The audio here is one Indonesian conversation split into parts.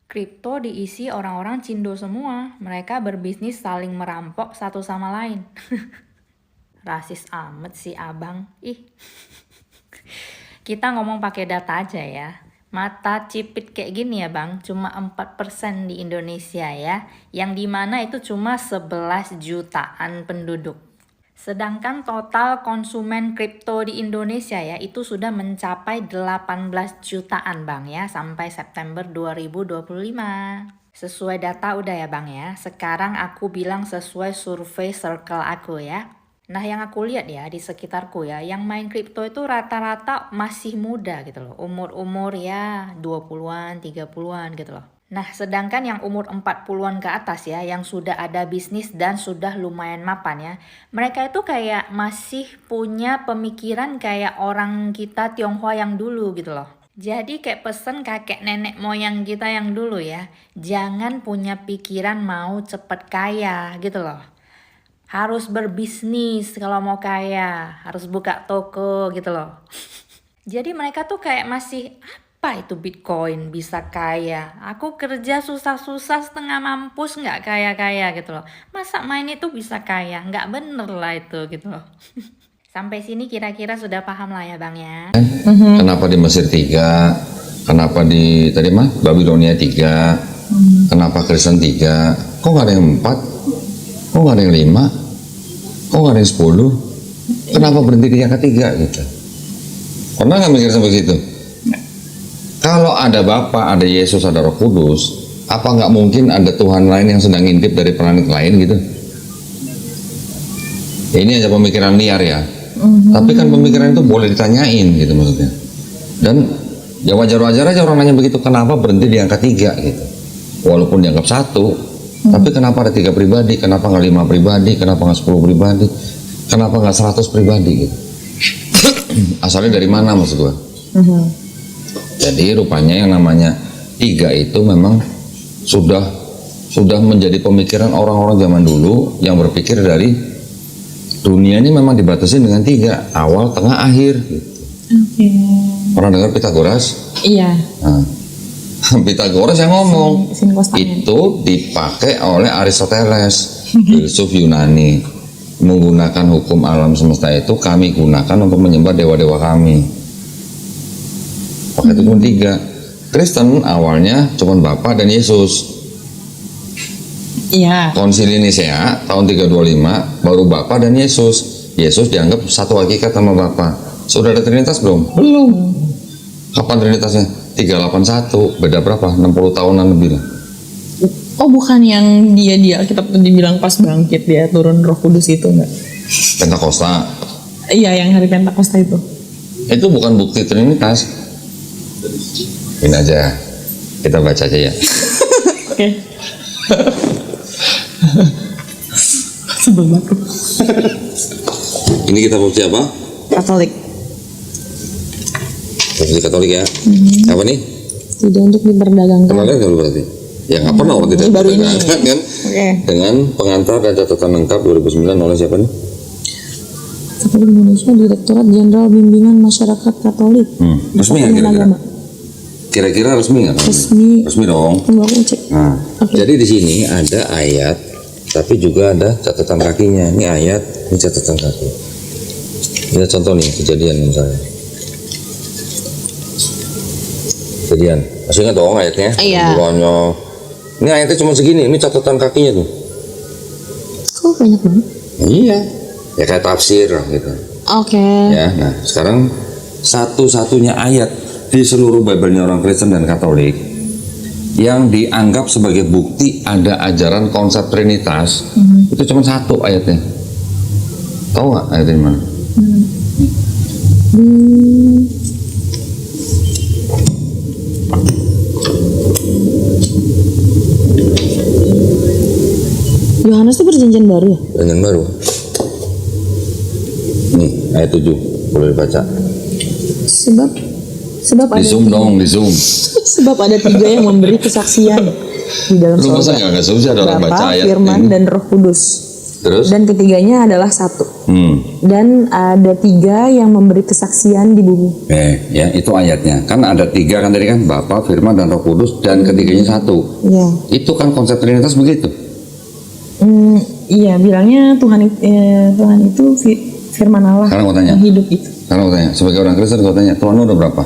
Kripto diisi orang-orang Cindo semua. Mereka berbisnis saling merampok satu sama lain. Rasis amat sih abang. Ih. Kita ngomong pakai data aja ya. Mata cipit kayak gini ya bang, cuma 4% di Indonesia ya. Yang dimana itu cuma 11 jutaan penduduk. Sedangkan total konsumen kripto di Indonesia ya itu sudah mencapai 18 jutaan bang ya sampai September 2025. Sesuai data udah ya bang ya. Sekarang aku bilang sesuai survei circle aku ya. Nah yang aku lihat ya di sekitarku ya, yang main kripto itu rata-rata masih muda gitu loh. Umur-umur ya 20-an, 30-an gitu loh. Nah sedangkan yang umur 40-an ke atas ya, yang sudah ada bisnis dan sudah lumayan mapan ya. Mereka itu kayak masih punya pemikiran kayak orang kita Tionghoa yang dulu gitu loh. Jadi kayak pesen kakek nenek moyang kita yang dulu ya. Jangan punya pikiran mau cepet kaya gitu loh. Harus berbisnis kalau mau kaya, harus buka toko gitu loh. Jadi mereka tuh kayak masih apa itu Bitcoin bisa kaya? Aku kerja susah-susah setengah mampus nggak kaya-kaya gitu loh. Masa main itu bisa kaya? Nggak bener lah itu gitu loh. Sampai sini kira-kira sudah paham lah ya bang ya. Kenapa di Mesir 3? Kenapa di tadi mah Babilonia 3? Kenapa Kristen 3? Kok nggak ada yang 4? Kok nggak ada yang 5? Kok nggak ada yang 10? Kenapa berhenti di yang ketiga gitu? Pernah nggak mikir sampai situ? Kalau ada Bapa, ada Yesus, ada Roh Kudus, apa nggak mungkin ada Tuhan lain yang sedang ngintip dari planet lain gitu? Ya, ini aja pemikiran liar ya. Tapi kan pemikiran itu boleh ditanyain gitu maksudnya. Dan ya wajar-wajar aja orang nanya begitu, kenapa berhenti di angka 3 gitu? Walaupun dianggap 1. Tapi kenapa ada 3 pribadi, kenapa nggak 5 pribadi, kenapa nggak 10 pribadi, kenapa nggak 100 pribadi gitu. Asalnya dari mana maksud gua? Jadi rupanya yang namanya 3 itu memang sudah menjadi pemikiran orang-orang zaman dulu yang berpikir dari dunia ini memang dibatasi dengan 3, awal, tengah, akhir gitu. Pernah dengar Pitagoras? Iya. Nah, Pitagoras yang ngomong itu dipakai oleh Aristoteles, filsuf Yunani, menggunakan hukum alam semesta itu kami gunakan untuk menyembah dewa-dewa kami. Pakai itu cuma 3. Kristen awalnya cuma Bapa dan Yesus. Iya. Konsili Nisea tahun 325 baru Bapa dan Yesus. Yesus dianggap satu hakikat sama Bapa. Sudah ada Trinitas belum? Belum. Kapan Trinitasnya? 381, beda berapa? 60 tahunan lebih lah. Oh bukan yang dia kita dibilang pas bangkit dia turun Roh Kudus itu enggak? Pentakosta. Iya yang hari Pentakosta itu. Itu bukan bukti Trinitas. Ini aja, kita baca aja ya. Oke. Sebel banget. Ini kita bukti apa? Katolik. Bukti Katolik ya. Apa nih? Tidak untuk diperdagangkan. Pernah lihat nggak berarti? Ya nggak pernah orang tidak baru ini. diperdagangkan kan? Dengan pengantar dan catatan lengkap 2009 oleh siapa nih? Katolik Indonesia Direktorat Jenderal Bimbingan Masyarakat Katolik. Resmi nggak kira-kira? Kira-kira resmi nggak? Resmi dong. Tunggu aku cek. Nah, jadi di sini ada ayat, tapi juga ada catatan kakinya. Ini ayat, ini catatan kaki. Ini contoh nih kejadian misalnya. Kejadian, masih ingat dong ayatnya? Iya. Bukannya, ini ayatnya cuma segini, ini catatan kakinya tuh. Kok banyak banget? Iya, ya kayak tafsir gitu. Oke. Ya, nah sekarang satu-satunya ayat di seluruh Bible-nya orang Kristen dan Katolik yang dianggap sebagai bukti ada ajaran konsep Trinitas itu cuma 1 ayatnya. Tahu nggak ayatnya di mana? Yohanes itu perjanjian baru ya? Perjanjian baru. Nih ayat 7 boleh dibaca. Sebab Di zoom dong, di zoom. Sebab ada 3 yang memberi kesaksian di dalam Lu masa surga. nggak zoom sih ada orang baca Bapa, ayat Firman, ini? dan Roh Kudus. Terus? Dan ketiganya adalah satu. Dan ada 3 yang memberi kesaksian di bumi. Ya itu ayatnya. Kan ada 3 kan tadi kan, Bapa, Firman, dan Roh Kudus, dan ketiganya satu. Ya. Itu kan konsep Trinitas begitu. Iya, bilangnya Tuhan itu firman Allah Sekarang mau tanya. yang hidup itu. Sekarang mau tanya, sebagai orang Kristen gue tanya, Tuhan lu udah berapa?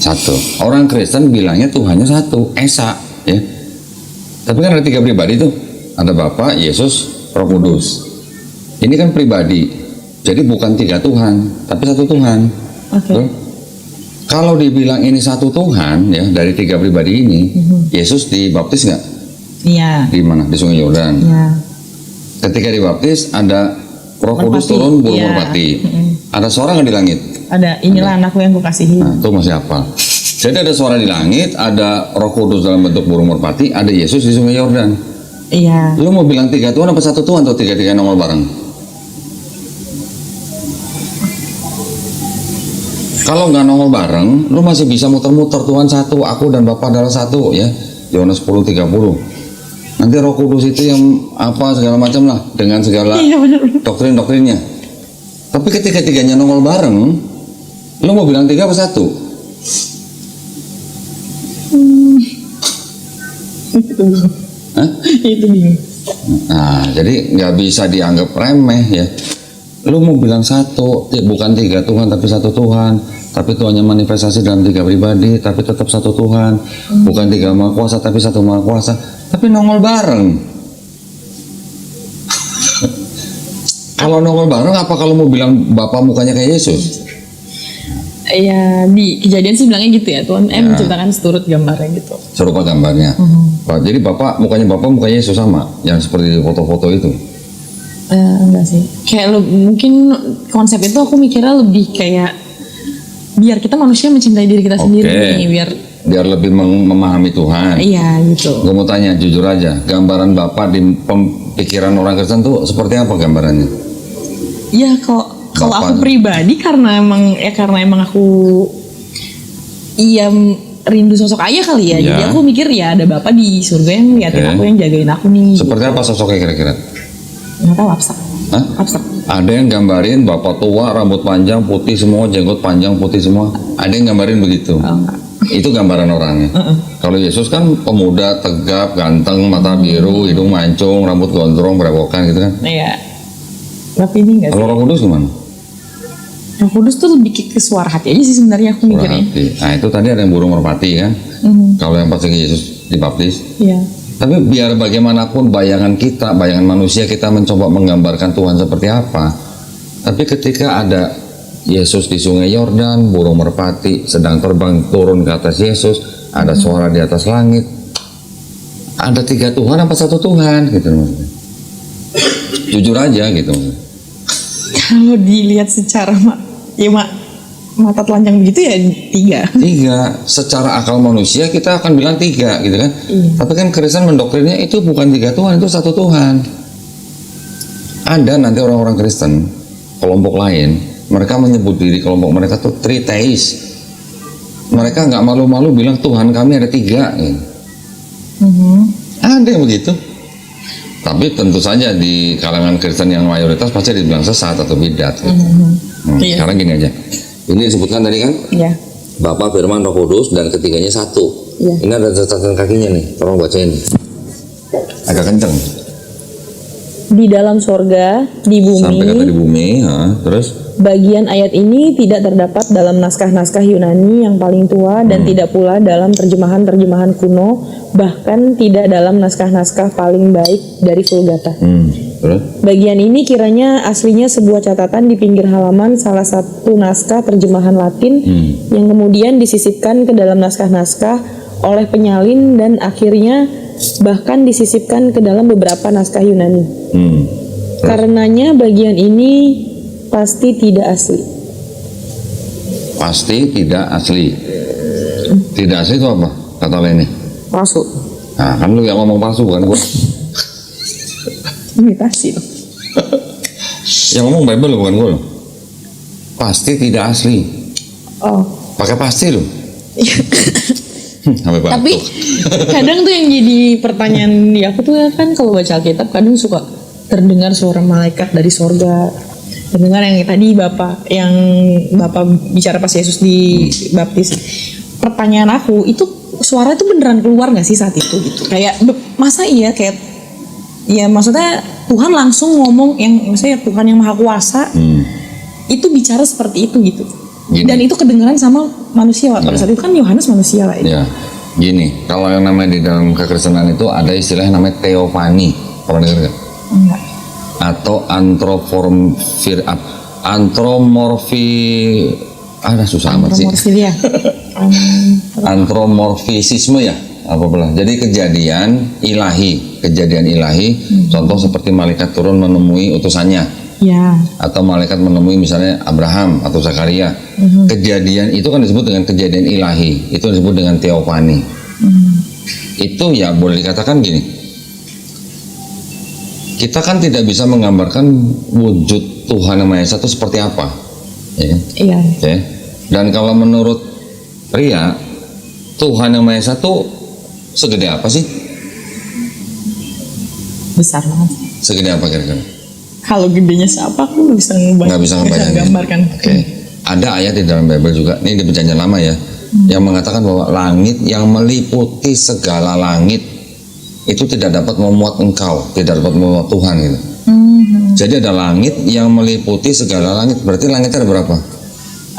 Satu. Orang Kristen bilangnya Tuhannya satu, Esa, ya. Tapi kan ada 3 pribadi tuh, ada Bapa, Yesus, Roh Kudus. Ini kan pribadi, jadi bukan 3 Tuhan, tapi satu Tuhan. Oke. Tuh. Kalau dibilang ini satu Tuhan, ya dari 3 pribadi ini, Yesus dibaptis nggak? Iya. Di mana? Di Sungai Yordan. Iya. Ketika dibaptis ada Roh Kudus Merpati. turun burung Iya. merpati. Ada suara nggak di langit? Ada, inilah anakku yang kukasihi. Nah, itu masih apa? Jadi ada suara di langit, ada Roh Kudus dalam bentuk burung merpati, ada Yesus di Sungai Yordan. Iya. Lu mau bilang 3 Tuhan apa satu Tuhan atau 3-3 nongol bareng? Kalau nggak nongol bareng, lu masih bisa muter-muter Tuhan satu, aku dan Bapa adalah satu, ya. Yohanes 10:30. Nanti Roh Kudus itu yang apa segala macam lah dengan segala Iya, benar. doktrin-doktrinnya. Tapi ketika 3-nya nongol bareng, lu mau bilang 3 apa 1? Hah? Itu bingung. Nah, jadi nggak bisa dianggap remeh ya. Lu mau bilang satu, bukan 3 Tuhan tapi satu Tuhan. Tapi Tuhannya manifestasi dalam 3 pribadi, tapi tetap satu Tuhan. Bukan 3 Maha Kuasa tapi satu Maha Kuasa. Tapi nongol bareng. Kalau nongol bareng, apa kalau mau bilang Bapa mukanya kayak Yesus? Ya di Kejadian sih bilangnya gitu ya, Tuhan menciptakan seturut gambarnya gitu. Serupa gambarnya. Jadi mukanya Bapak mukanya Yesus sama, yang seperti di foto-foto itu. Enggak sih, kayak mungkin konsep itu aku mikirnya lebih kayak biar kita manusia mencintai diri kita sendiri nih, biar lebih memahami Tuhan. Iya gitu. Gue mau tanya jujur aja, gambaran Bapak di pikiran orang Kristen tuh seperti apa gambarannya? Ya kalau aku pribadi karena emang aku rindu sosok ayah kali ya. Ya. Jadi aku mikir ya ada Bapak di surga yang ngeliatin aku, yang jagain aku nih. Seperti apa sosoknya kira-kira? Nggak tahu, abstrak. Hah? Abstrak. Ada yang gambarin Bapak tua, rambut panjang, putih semua, jenggot panjang, putih semua. Ada yang gambarin begitu. Itu gambaran orangnya. Kalau Yesus kan pemuda, tegap, ganteng, mata biru, hidung mancung, rambut gondrong, berewokan gitu kan. Iya. Tapi ini enggak sih. Kalau Roh Kudus gimana? Roh Kudus tuh lebih ke suara hati aja sih sebenarnya aku Suara mikirnya. hati. Nah itu tadi ada yang burung merpati kan. Kalau yang pas lagi Yesus dibaptis. Iya. Tapi biar bagaimanapun bayangan kita, bayangan manusia kita mencoba menggambarkan Tuhan seperti apa. Tapi ketika ada Yesus di Sungai Yordan, burung merpati sedang terbang turun ke atas Yesus, ada suara di atas langit. Ada 3 Tuhan apa satu Tuhan gitu maksudnya. Jujur aja gitu. Kalau dilihat secara mata telanjang begitu ya 3. 3, secara akal manusia kita akan bilang 3 gitu kan. Tapi kan Kristen mendoktrinnya itu bukan 3 Tuhan, itu satu Tuhan. Ada nanti orang-orang Kristen kelompok lain, mereka menyebut diri kelompok mereka tuh Triteis. Mereka nggak malu-malu bilang Tuhan kami ada 3 gitu. Ada yang begitu. Tapi tentu saja di kalangan Kristen yang mayoritas pasti dibilang sesat atau bidat gitu. Sekarang gini aja, ini disebutkan tadi kan, Bapa, Firman, Roh Kudus, dan ketiganya satu. Ini ada catatan kakinya nih, tolong bacain. Agak kenceng. Di dalam sorga, di bumi. Sampai kata di bumi, terus Bagian ayat ini tidak terdapat dalam naskah-naskah Yunani yang paling tua dan tidak pula dalam terjemahan-terjemahan kuno, bahkan tidak dalam naskah-naskah paling baik dari Vulgata. terus Bagian ini kiranya aslinya sebuah catatan di pinggir halaman salah satu naskah terjemahan Latin yang kemudian disisipkan ke dalam naskah-naskah oleh penyalin dan akhirnya bahkan disisipkan ke dalam beberapa naskah Yunani. Karenanya bagian ini pasti tidak asli. pasti tidak asli. Tidak asli itu apa kata lainnya? Palsu. Nah kan lu yang ngomong palsu bukan gua. Imitasi loh. Yang ngomong Bible bukan gua loh. Pasti tidak asli. Oh. Pakai pasti loh. Sampai batuk. Tapi kadang tuh yang jadi pertanyaan di aku tuh kan kalau baca Alkitab kadang suka terdengar suara malaikat dari sorga. Terdengar yang tadi Bapak bicara pas Yesus dibaptis. Pertanyaan aku itu suara itu beneran keluar nggak sih saat itu gitu? Kayak masa iya kayak ya maksudnya Tuhan langsung ngomong yang maksudnya Tuhan yang Maha Kuasa itu bicara seperti itu gitu. Gini. Dan itu kedengaran sama manusia pada saat itu kan Yohanes manusia lah itu. Ya, gini, kalau yang namanya di dalam kekristenan itu ada istilah yang namanya teofani, pernah dengar nggak? Enggak. Atau susah amat sih. Antromorfilia. Antromorfisisme ya, apa belah. Jadi kejadian ilahi, contoh seperti malaikat turun menemui utusannya. Ya. Atau malaikat menemui misalnya Abraham atau Zakaria. Kejadian itu kan disebut dengan kejadian ilahi, itu disebut dengan teofani. Itu ya boleh dikatakan gini, kita kan tidak bisa menggambarkan wujud Tuhan Yang Maha Esa itu seperti apa, ya. Iya. Ya. Dan kalau menurut Ria, Tuhan Yang Maha Esa itu segede apa sih? Besar banget. Segede apa kira-kira? Kalau gedenya siapa aku nggak bisa gambarkan. Oke. Ada ayat di dalam Bible juga, ini di Perjanjian Lama ya, yang mengatakan bahwa langit yang meliputi segala langit itu tidak dapat memuat engkau, tidak dapat memuat Tuhan gitu. Jadi ada langit yang meliputi segala langit, berarti langitnya ada berapa?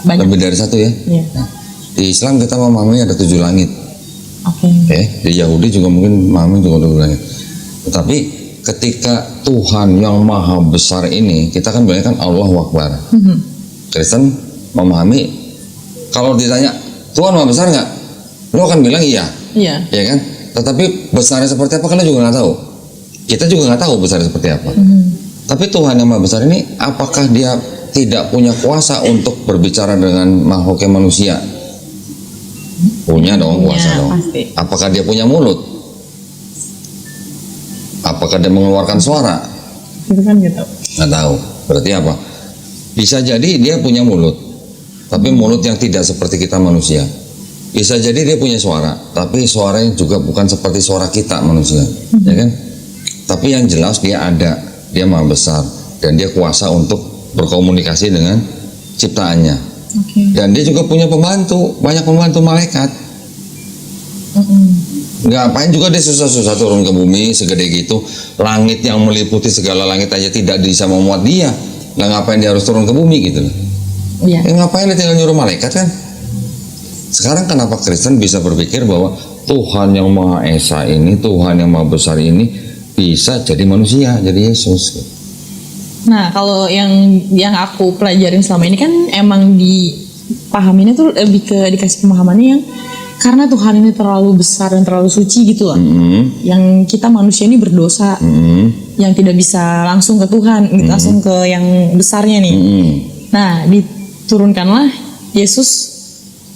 Banyak. Lebih dari satu ya. Iya. Nah, di Islam kita memahami ada 7 langit. Oke. Di Yahudi juga mungkin memahami juga 7 langit. Tetapi ketika Tuhan yang Maha Besar ini, kita kan bilangnya kan Allahu Akbar. Kristen memahami, kalau ditanya Tuhan Maha Besar nggak, lo akan bilang iya. Iya. Ya kan? Tetapi besarnya seperti apa kalian juga nggak tahu. Kita juga nggak tahu besarnya seperti apa. Tapi Tuhan yang Maha Besar ini, apakah dia tidak punya kuasa untuk berbicara dengan makhluknya manusia? Punya dong, kuasa dong. Pasti. Apakah dia punya mulut? Apakah dia mengeluarkan suara? Itu kan nggak tahu. Nggak tahu. Berarti apa? Bisa jadi dia punya mulut, tapi mulut yang tidak seperti kita manusia. Bisa jadi dia punya suara, tapi suaranya juga bukan seperti suara kita manusia, ya kan? Tapi yang jelas dia ada, dia Maha Besar, dan dia kuasa untuk berkomunikasi dengan ciptaannya. Dan dia juga punya pembantu, banyak pembantu malaikat. Ngapain juga dia susah-susah turun ke bumi segede gitu, langit yang meliputi segala langit aja tidak bisa memuat dia. Nah ngapain dia harus turun ke bumi gitu? Iya. Ngapain dia tinggal nyuruh malaikat kan? Sekarang kenapa Kristen bisa berpikir bahwa Tuhan yang Maha Esa ini, Tuhan yang Maha Besar ini bisa jadi manusia, jadi Yesus? Nah, kalau yang aku pelajarin selama ini kan emang dipahaminnya tuh lebih ke dikasih pemahamannya yang karena Tuhan ini terlalu besar dan terlalu suci gitu loh. Yang kita manusia ini berdosa, yang tidak bisa langsung ke Tuhan, langsung ke yang besarnya nih. Nah, diturunkanlah Yesus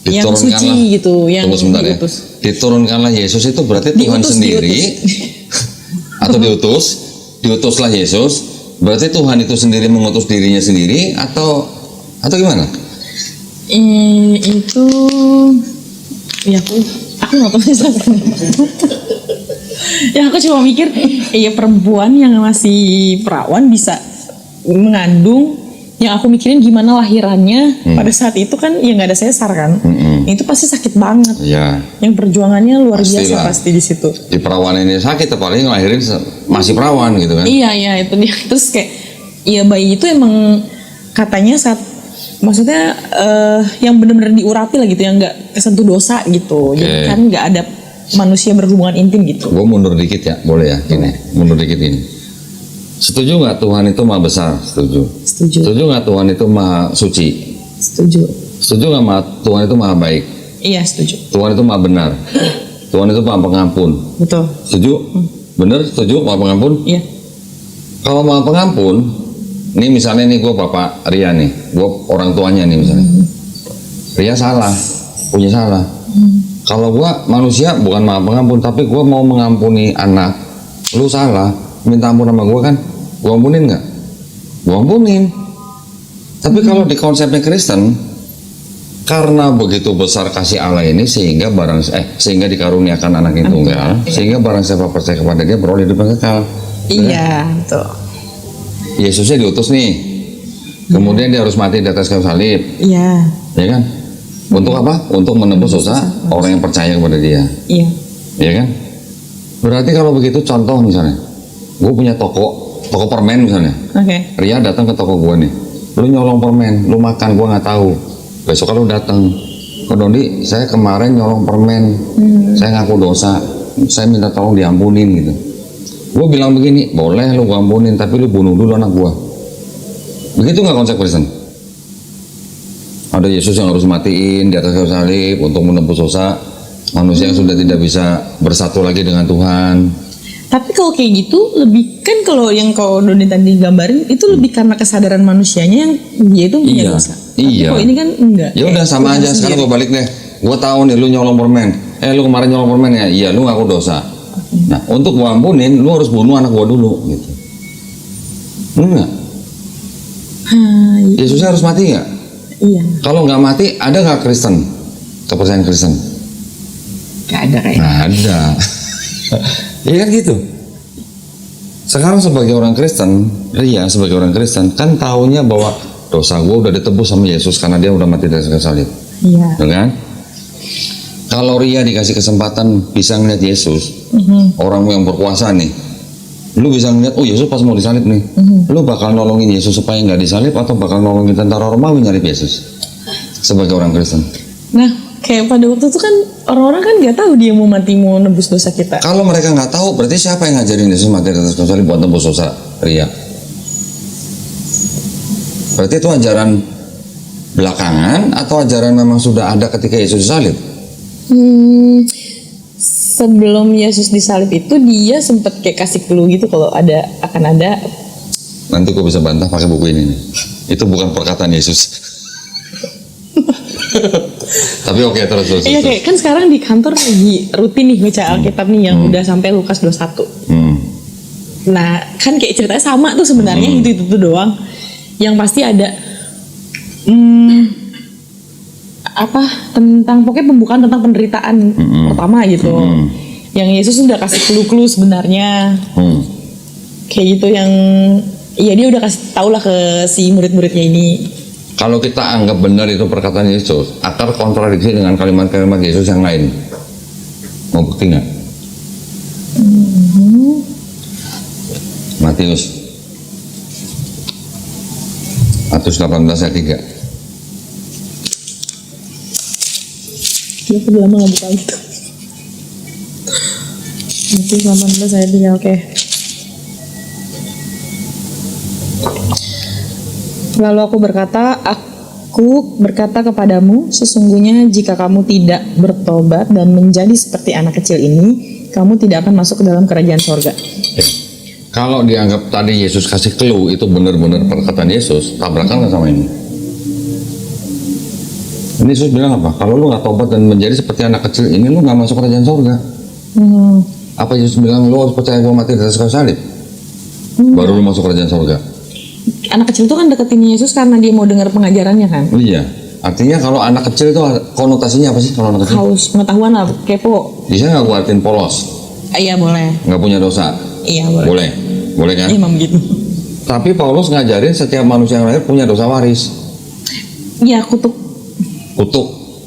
yang suci gitu, yang diutus. Diturunkanlah Yesus itu berarti Tuhan sendiri atau diutuslah Yesus, berarti Tuhan itu sendiri mengutus dirinya sendiri atau gimana? Itu ya aku nggak tahu sih. Ya aku cuma mikir perempuan yang masih perawan bisa mengandung, yang aku mikirin gimana lahirannya pada saat itu kan ya nggak ada sesar kan. Itu pasti sakit banget ya. Yang perjuangannya luar Pastilah. biasa pasti di situ. Di perawan ini sakit apalagi ngelahirin masih perawan gitu kan. Iya itu dia. Terus kayak ya bayi itu emang katanya maksudnya yang benar-benar diurapi lah gitu, yang nggak kesentuh dosa gitu. Jadi kan nggak ada manusia berhubungan intim gitu. Gue mundur dikit ya, boleh ya? Gini, mundur dikit ini. Setuju nggak Tuhan itu Maha Besar? Setuju. Setuju nggak Tuhan itu Maha Suci? Setuju. Setuju nggak Tuhan itu Maha Baik? Iya setuju. Tuhan itu Maha Benar. Tuhan itu Maha Pengampun. Betul. Setuju? Bener? Setuju Maha Pengampun? Iya. Kalau Maha Pengampun, nih misalnya nih gue Bapak Ria nih, gue orang tuanya nih misalnya. Ria salah, punya salah. Kalau gue manusia bukan Maha Pengampun, tapi gue mau mengampuni anak, lu salah, minta ampun sama gue kan, gue ampunin nggak? Gue ampunin. Tapi kalau di konsepnya Kristen, Karena begitu besar kasih Allah ini sehingga sehingga dikaruniakan anak yang tunggal, sehingga barang siapa percaya kepada dia beroleh hidup yang kekal. Iya, betul. Yesusnya diutus nih, kemudian dia harus mati di atas kayu salib, Iya. ya kan? Untuk apa? Untuk menebus dosa orang yang percaya kepada dia, Iya. ya kan? Berarti kalau begitu contoh misalnya, gue punya toko permen misalnya, Oke. Ria datang ke toko gue nih, lu nyolong permen, lu makan, gue nggak tahu. Besok kalau datang, Kak Dodi, saya kemarin nyolong permen, saya ngaku dosa, saya minta tolong diampunin gitu. Gue bilang begini, boleh lu gua ampunin, tapi lu bunuh dulu anak gua. Begitu nggak konsep Kristen? Ada Yesus yang harus matiin di atas kayu salib untuk menebus dosa manusia yang sudah tidak bisa bersatu lagi dengan Tuhan. Tapi kalau kayak gitu lebih kan kalau yang kau Doni tadi gambarin itu lebih karena kesadaran manusianya yang dia itu punya Iya, dosa. Tapi iya. kalau ini kan enggak. Ya udah sama aja. Sekarang gue balik deh. Gue tahu nih lu nyolong permen. Lu kemarin nyolong permen ya? Iya, lu ngaku dosa. Nah, untuk gua ampunin, lu harus bunuh anak gua dulu gitu. Enggak. Yesusnya harus mati nggak? Iya. Kalau nggak mati, ada nggak Kristen? Kepercayaan Kristen? Gak ada kayak. Nggak ada. Iya kan gitu. Sekarang sebagai orang Kristen, Ria sebagai orang Kristen kan taunya bahwa dosa gua udah ditebus sama Yesus karena dia udah mati di atas kayu salib. Iya. Ya kan? Kalau Ria dikasih kesempatan bisa ngeliat Yesus, orang yang berkuasa nih, lu bisa ngeliat, oh Yesus pas mau disalib nih, lu bakal nolongin Yesus supaya nggak disalib atau bakal nolongin tentara Romawi nyalib Yesus sebagai orang Kristen? Nah, kayak pada waktu itu kan orang-orang kan nggak tahu dia mau mati mau nebus dosa kita. Kalau mereka nggak tahu, berarti siapa yang ngajarin Yesus mati di atas kayu salib buat tembus dosa Ria? Berarti itu ajaran belakangan atau ajaran memang sudah ada ketika Yesus disalib? Sebelum Yesus disalib itu dia sempet kayak kasih clue gitu kalau akan ada. Nanti gue bisa bantah pakai buku ini nih. Itu bukan perkataan Yesus. Tapi oke, terus. Iya kayak kan sekarang di kantor lagi rutin nih baca Alkitab nih yang udah sampai Lukas 21. Nah kan kayak ceritanya sama tuh sebenarnya itu doang. Yang pasti ada tentang pokoknya pembukaan tentang penderitaan pertama gitu. Yang Yesus udah kasih clue-clue sebenarnya. Kayak gitu yang ya dia udah kasih tau lah ke si murid-muridnya ini. Kalau kita anggap benar itu perkataan Yesus, akar kontradiksi dengan kalimat-kalimat Yesus yang lain. Mau bukti nggak? Matius 18 ayat 3. Dia udah lama gak buka gitu. Mungkin 18 ayat 3, oke. Lalu aku berkata kepadamu, sesungguhnya jika kamu tidak bertobat dan menjadi seperti anak kecil ini, kamu tidak akan masuk ke dalam kerajaan sorga. Kalau dianggap tadi Yesus kasih clue itu benar-benar perkataan Yesus, tabrakan nggak sama ini? Ini Yesus bilang apa? Kalau lu nggak tobat dan menjadi seperti anak kecil ini, lu nggak masuk kerajaan sorga. Apa Yesus bilang lu harus percaya gua mati di atas kayu salib, baru lu masuk kerajaan sorga? Anak kecil itu kan deketin Yesus karena dia mau dengar pengajarannya kan? Iya. Artinya kalau anak kecil itu konotasinya apa sih kalau anak kecil? Haus pengetahuan lah, kepo. Bisa nggak gua artiin polos? Iya boleh. Nggak punya dosa? Iya boleh. Boleh. Boleh kan? Emang begitu. Tapi Paulus ngajarin setiap manusia yang lahir punya dosa waris. Iya kutuk.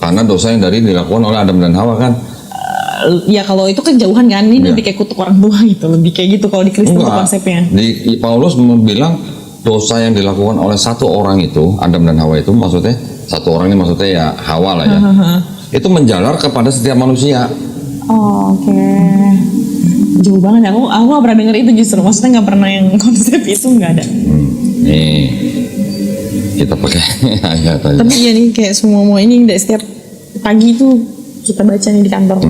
Karena dosa yang dilakukan oleh Adam dan Hawa kan? Ya kalau itu kejauhan kan, ini lebih kayak kutuk orang tua gitu, lebih kayak gitu kalau di Kristen tuh konsepnya. Di Paulus bilang dosa yang dilakukan oleh satu orang itu, Adam dan Hawa itu maksudnya, satu orang ini maksudnya ya Hawa lah ya. Itu menjalar kepada setiap manusia. Oh, oke. Jauh banget ya, aku gak pernah denger itu justru, maksudnya gak pernah yang konsep itu gak ada. Nih, kita pakai ayat aja. Tapi iya nih kayak semua ini setiap pagi itu kita baca nih di kantor.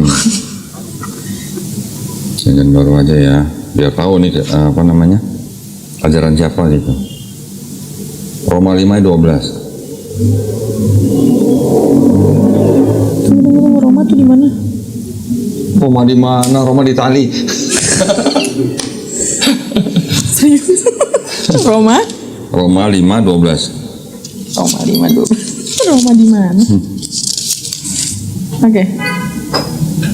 Jangan baru aja ya, biar tahu nih apa namanya ajaran siapa gitu. Roma 5 ayat 12. Tunggu, Roma tuh di mana? Roma di mana? Roma di Itali. Serius? Roma? Roma 5 12. Roma 5 12. Roma di mana? Oke.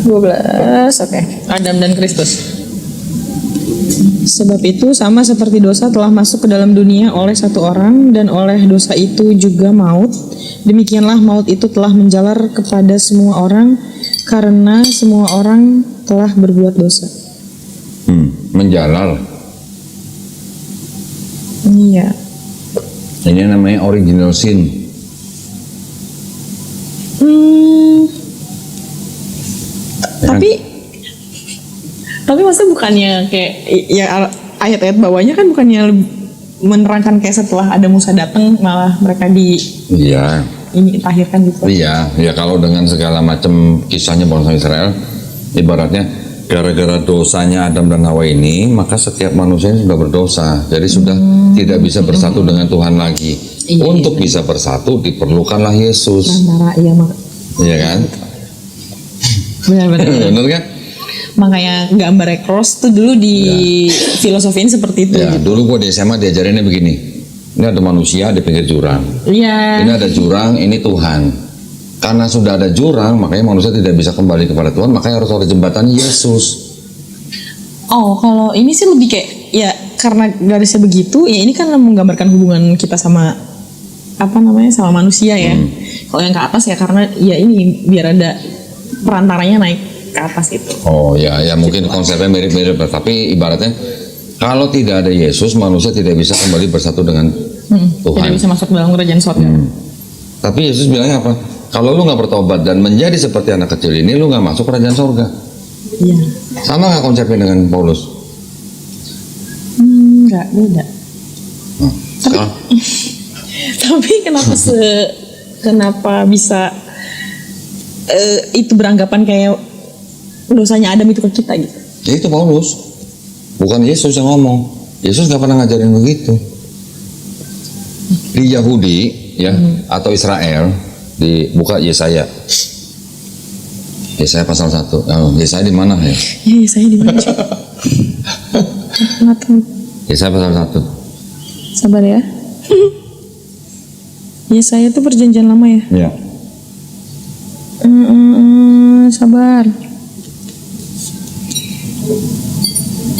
12. Oke. Adam dan Kristus. Sebab itu sama seperti dosa telah masuk ke dalam dunia oleh satu orang dan oleh dosa itu juga maut. Demikianlah maut itu telah menjalar kepada semua orang karena semua orang telah berbuat dosa. Menjalar. Iya. Ini namanya original sin. Tapi maksudnya bukannya kayak ya ayat-ayat bawahnya kan bukannya menerangkan kayak setelah ada Musa datang malah mereka Iya. ini tahirkan gitu. Iya, ya kalau dengan segala macam kisahnya bangsa Israel, ibaratnya gara-gara dosanya Adam dan Hawa ini, maka setiap manusia sudah berdosa. Jadi sudah tidak bisa bersatu dengan Tuhan lagi. Iya, Untuk bisa bersatu diperlukanlah Yesus. Antara Iya kan? benar-benar. Benar kan? Makanya gambar cross tuh dulu di filosofiin seperti itu. Ya, dulu gua di SMA diajarinnya begini. Ini ada manusia di pinggir jurang. Iya. Ini ada jurang, ini Tuhan. Karena sudah ada jurang, makanya manusia tidak bisa kembali kepada Tuhan, makanya harus ada jembatan Yesus. Oh, kalau ini sih lebih kayak ya karena garisnya begitu, ya ini kan menggambarkan hubungan kita sama sama manusia ya. Kalau yang ke atas ya karena ya ini biar ada perantaranya naik ke atas itu. Oh ya, ya mungkin konsepnya mirip-mirip, tapi ibaratnya kalau tidak ada Yesus, manusia tidak bisa kembali bersatu dengan Tuhan. Tidak bisa masuk dalam kerajaan surga. Tapi Yesus bilangnya apa? Kalau lu nggak bertobat dan menjadi seperti anak kecil ini, lu nggak masuk kerajaan surga. Iya. Sama nggak konsepnya dengan Paulus? Nggak beda. Tapi kenapa bisa itu beranggapan kayak dosanya Adam itu ke kita gitu? Ya itu Paulus, bukan Yesus yang ngomong. Yesus nggak pernah ngajarin begitu. Di Yahudi ya atau Israel, dibuka Yesaya pasal 1. Yesaya di mana ya? Ya Yesaya di mana? Nggak tahu. Yesaya pasal 1. Sabar ya. Yesaya itu perjanjian lama ya? Ya. Sabar.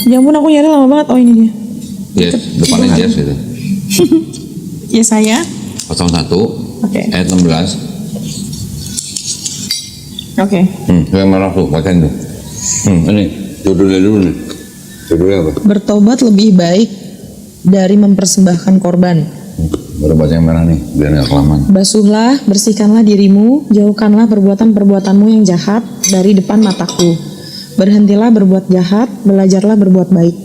Ya ampun aku nyari lama banget. Oh ini dia. Yes, depannya Yes gitu. Yesaya Pasal 1 ayat 16. Oke. Yang merah tuh, bacain tuh. Ini judulnya dulu nih. Judulnya apa? Bertobat lebih baik dari mempersembahkan korban. Baru baca yang merah nih, biar nggak kelamaan. Basuhlah, bersihkanlah dirimu, jauhkanlah perbuatan-perbuatanmu yang jahat dari depan mataku. Berhentilah berbuat jahat, belajarlah berbuat baik.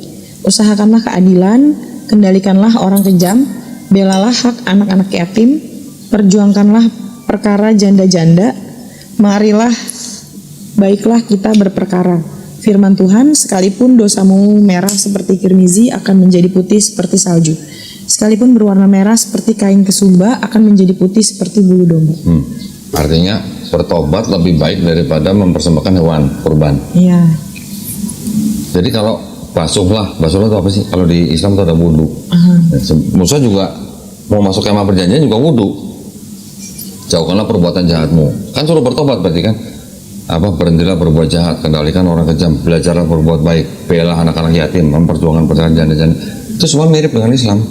Usahakanlah keadilan, kendalikanlah orang kejam, belalah hak anak-anak yatim, perjuangkanlah perkara janda-janda, marilah baiklah kita berperkara. Firman Tuhan, sekalipun dosamu merah seperti kirmizi akan menjadi putih seperti salju. Sekalipun berwarna merah seperti kain kesumba akan menjadi putih seperti bulu domba. Artinya bertobat lebih baik daripada mempersembahkan hewan kurban. Iya. Jadi kalau basuhlah itu apa sih? Kalau di Islam itu ada wudhu. Musa juga mau masuk kemah perjanjian juga wudhu. Jauhkanlah perbuatan jahatmu. Kan suruh bertobat berarti kan? Berhentilah berbuat jahat, kendalikan orang kejam, belajarlah berbuat baik, bela anak-anak yatim, memperjuangkan perkara janda-janda. Itu semua mirip dengan Islam.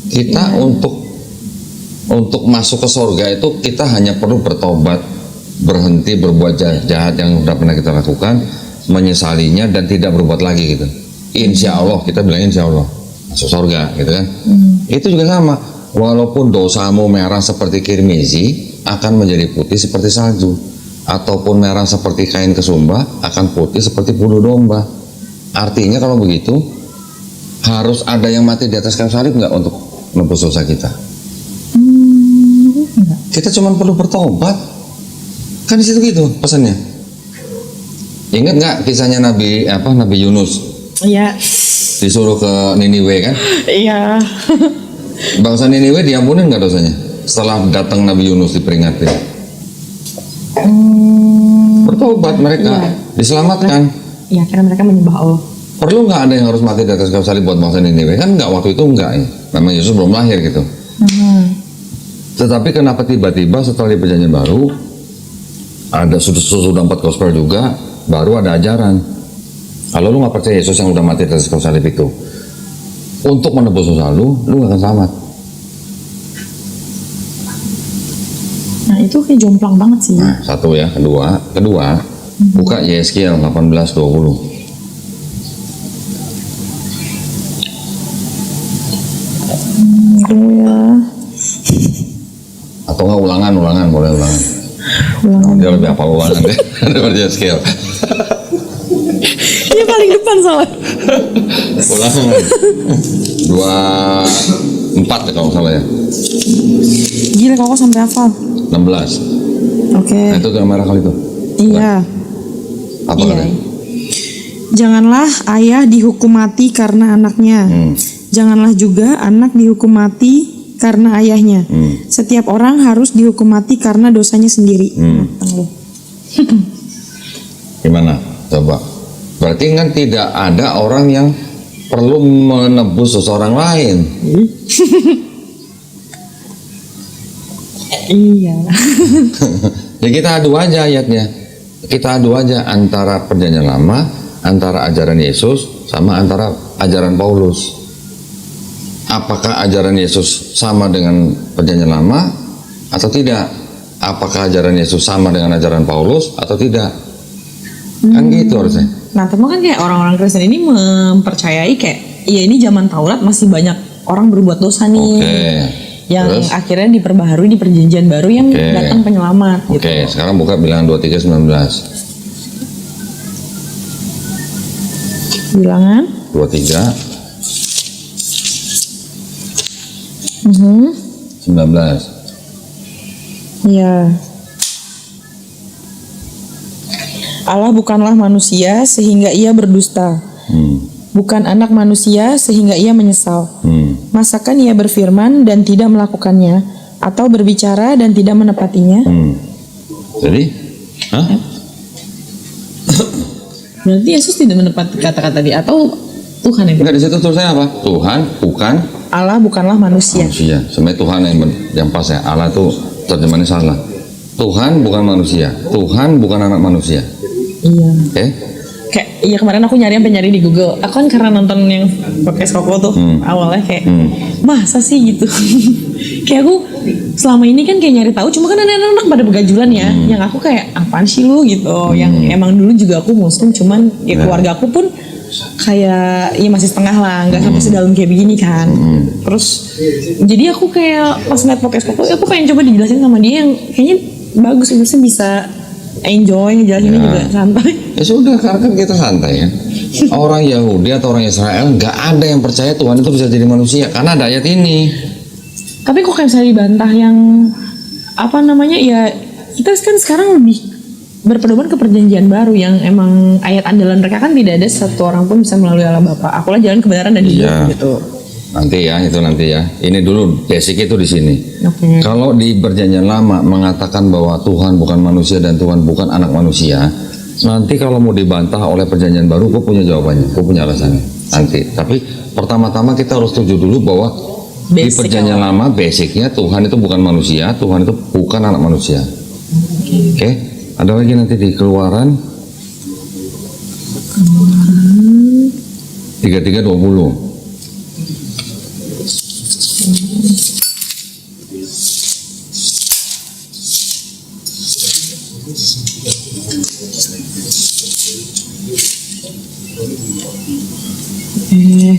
Kita untuk masuk ke surga itu kita hanya perlu bertobat, berhenti berbuat jahat yang sudah pernah kita lakukan, menyesalinya dan tidak berbuat lagi gitu. Insya Allah, kita bilang insya Allah masuk surga gitu kan. Itu juga sama, walaupun dosamu merah seperti kirmizi akan menjadi putih seperti salju, ataupun merah seperti kain kesumba akan putih seperti bulu domba. Artinya kalau begitu harus ada yang mati di atas kayu salib nggak untuk menebus dosa kita? Kita cuma perlu bertobat. Kan di situ gitu pesannya. Ingat nggak kisahnya Nabi Yunus? Iya. Disuruh ke Niniwe kan? Iya. Bangsa Niniwe diampunin nggak dosanya? Setelah datang Nabi Yunus diperingatin. Bertobat mereka, diselamatkan. Iya, karena mereka menyembah Allah. Perlu nggak ada yang harus mati di atas kayu salib buat bangsa Niniwe? Kan nggak, waktu itu nggak ya. Memang Yesus belum lahir gitu. Tetapi kenapa tiba-tiba setelah di perjanjian baru ada sudah 4 gospel juga, baru ada ajaran. Kalau lu nggak percaya Yesus yang udah mati atas kayu salib itu, untuk menebus dosa lu nggak akan selamat. Nah itu kayak jomplang banget sih. Nah, satu ya, kedua, buka Yeskiel 18:20. Tunggu ya. Atau nggak ulangan, boleh ulangan. Dia lebih hafal ulangan deh daripada Yeskiel. Ini paling depan soalnya. Ulangan 24 ya kalau nggak salah ya. Gila kok sampai hafal. 16. Oke. Nah itu yang merah kali itu. Iya. Apa Iya. katanya? Janganlah ayah dihukum mati karena anaknya. Janganlah juga anak dihukum mati karena ayahnya. Setiap orang harus dihukum mati karena dosanya sendiri. Gimana? Coba. Berarti kan tidak ada orang yang perlu menebus seseorang lain. Iya. Ya kita adu aja ayatnya. Kita adu aja antara perjanjian lama, antara ajaran Yesus, sama antara ajaran Paulus. Apakah ajaran Yesus sama dengan perjanjian lama atau tidak? Apakah ajaran Yesus sama dengan ajaran Paulus atau tidak? Kan gitu harusnya. Nah, tapi kan kayak orang-orang Kristen ini mempercayai kayak, ya ini zaman Taurat masih banyak orang berbuat dosa nih. Oke. Yang Terus? akhirnya diperbaharui di perjanjian baru yang datang penyelamat. Oke, sekarang buka bilangan 23:19. Bilangan 23 Mhm. 19. Ya. Allah bukanlah manusia sehingga ia berdusta. Bukan anak manusia sehingga ia menyesal. Masakan ia berfirman dan tidak melakukannya, atau berbicara dan tidak menepatinya? Jadi, hah? Berarti Yesus tidak menepati kata-kata dia, atau Tuhan yang Enggak, di situ tulisannya apa? Tuhan bukan Allah bukanlah manusia. manusia. Sebenarnya Tuhan yang pas ya. Allah tuh terjemahannya salah. Tuhan bukan manusia. Tuhan bukan anak manusia. Iya. Oke? Kayak iya kemarin aku nyari di Google. Aku kan karena nonton yang podcast Koko tuh awalnya kayak masa sih gitu. Kayak aku selama ini kan kayak nyari tahu, cuma kan anak-anak pada begajulan ya. Yang aku kayak apaan sih lu gitu. Yang emang dulu juga aku muslim, cuman ya keluarga aku pun kayak ya masih setengah lah, nggak sampai sedalam kayak begini kan. Terus jadi aku kayak pas ngeliat podcast Koko, aku pengen coba dijelasin sama dia yang kayaknya bagus, maksudnya bisa enjoy ngejelasinnya juga santai. Ya sudah, karena kan kita santai ya. Orang Yahudi atau orang Israel nggak ada yang percaya Tuhan itu bisa jadi manusia karena ada ayat ini. Tapi kok kayak misalnya dibantah yang apa namanya ya, kita kan sekarang lebih berpedoman ke perjanjian baru yang emang ayat andalan mereka kan tidak ada satu orang pun bisa melalui Allah Bapa. Akulah jalan kebenaran dan hidup Iya. gitu. Nanti ya, itu nanti ya. Ini dulu basic itu di sini. Oke. Kalau di perjanjian lama mengatakan bahwa Tuhan bukan manusia dan Tuhan bukan anak manusia, nanti kalau mau dibantah oleh perjanjian baru, gue punya jawabannya, gue punya alasannya. Nanti. Tapi pertama-tama kita harus setuju dulu bahwa di Basic perjanjian lama basicnya Tuhan itu bukan manusia, Tuhan itu bukan anak manusia. Oke? Ada lagi nanti di Keluaran 33:20.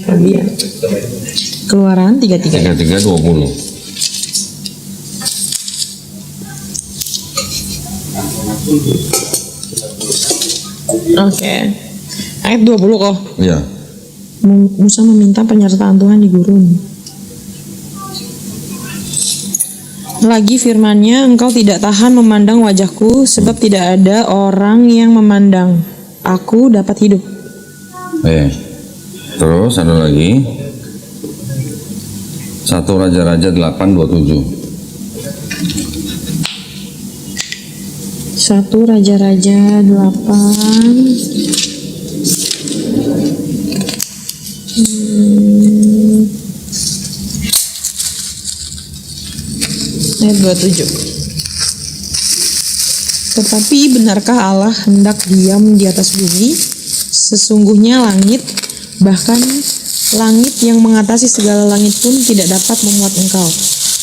Kalian. Keluaran 33. 33:20. Oke. Ayat 20 kok. Iya. Musa meminta penyertaan Tuhan di gurun. Lagi firman-Nya, engkau tidak tahan memandang wajahku, sebab tidak ada orang yang memandang. Aku dapat hidup. Terus ada lagi 1 Raja-Raja 8:27. 1 Raja-Raja 8. Ayat 27. Tetapi benarkah Allah hendak diam di atas bumi? Sesungguhnya langit, bahkan langit yang mengatasi segala langit pun tidak dapat memuat engkau.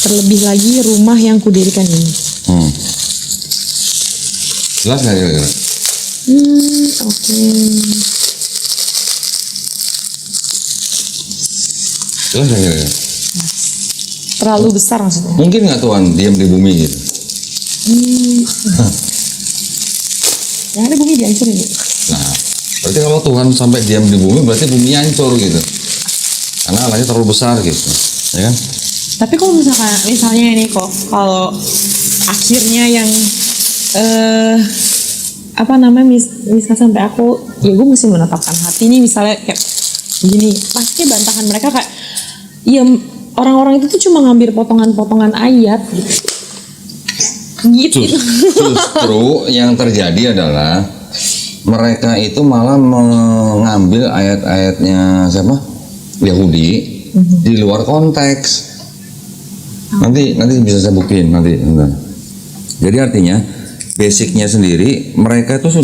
Terlebih lagi rumah yang kudirikan ini. Jelas nggak kira-kira? Oke. Jelas nggak kira-kira? Terlalu besar maksudnya. Mungkin nggak Tuhan diam di bumi gitu? Yang ada bumi dihancurin. Nah, berarti kalau Tuhan sampai diam di bumi, berarti bumi hancur gitu. Karena Allahnya terlalu besar gitu, ya kan? Tapi kalau misalnya ini kok, kalau akhirnya yang apa namanya misal sampai aku, ya gue mesti menetapkan hati nih misalnya kayak gini, pasti bantahan mereka kayak, ya orang-orang itu tuh cuma ngambil potongan-potongan ayat gitu. Justru yang terjadi adalah mereka itu malah mengambil ayat-ayatnya siapa? Yahudi di luar konteks. Nanti bisa saya buktiin nanti. Jadi artinya basicnya sendiri mereka itu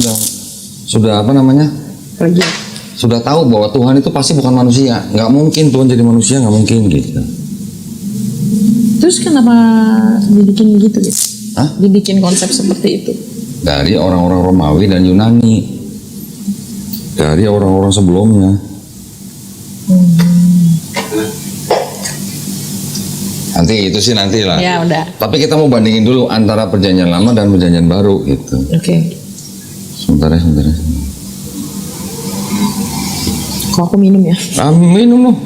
sudah apa namanya? Sudah tahu bahwa Tuhan itu pasti bukan manusia. Nggak mungkin Tuhan jadi manusia, nggak mungkin gitu. Terus kenapa dibikin gitu? Hah? Dibikin konsep seperti itu? Dari orang-orang Romawi dan Yunani, dari orang-orang sebelumnya. Nanti itu sih nanti lah. Ya udah. Tapi kita mau bandingin dulu antara perjanjian lama dan perjanjian baru gitu. Oke. Sebentar ya. Kok aku minum ya? Minum loh.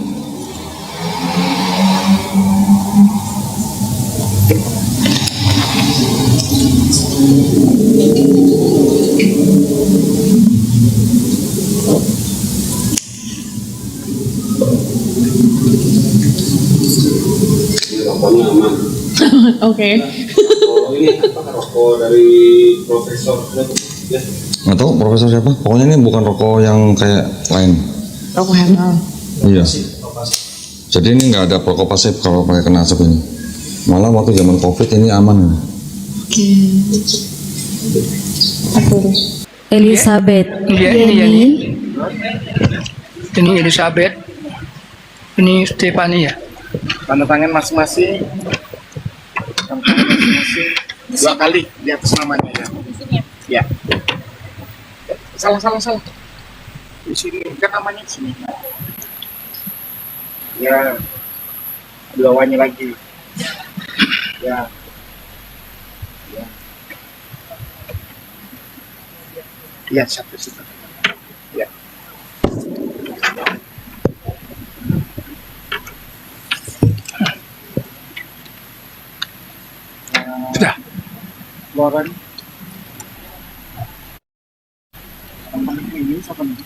Rokoknya aman. Oke. Oh ini apa rokok dari profesor ya? Nggak tahu profesor siapa? Pokoknya ini bukan rokok yang kayak lain. Rokok herbal. Iya. Jadi ini nggak ada rokok pasif kalau pakai kena asap ini. Malah waktu zaman COVID ini aman. Oke. Atur. Elizabeth, Iya, Yeni, Ini Elizabeth, ini Stefani ya. Tanda tangan masing-masing. Tanda tangan masing-masing. 2 kali di atas namanya ya. Ya. Salah. Di sini kan namanya di sini. Ya. Bawahnya lagi. Ya. Ya, satu. Ya. Sudah. Loren. Ini siapa nih?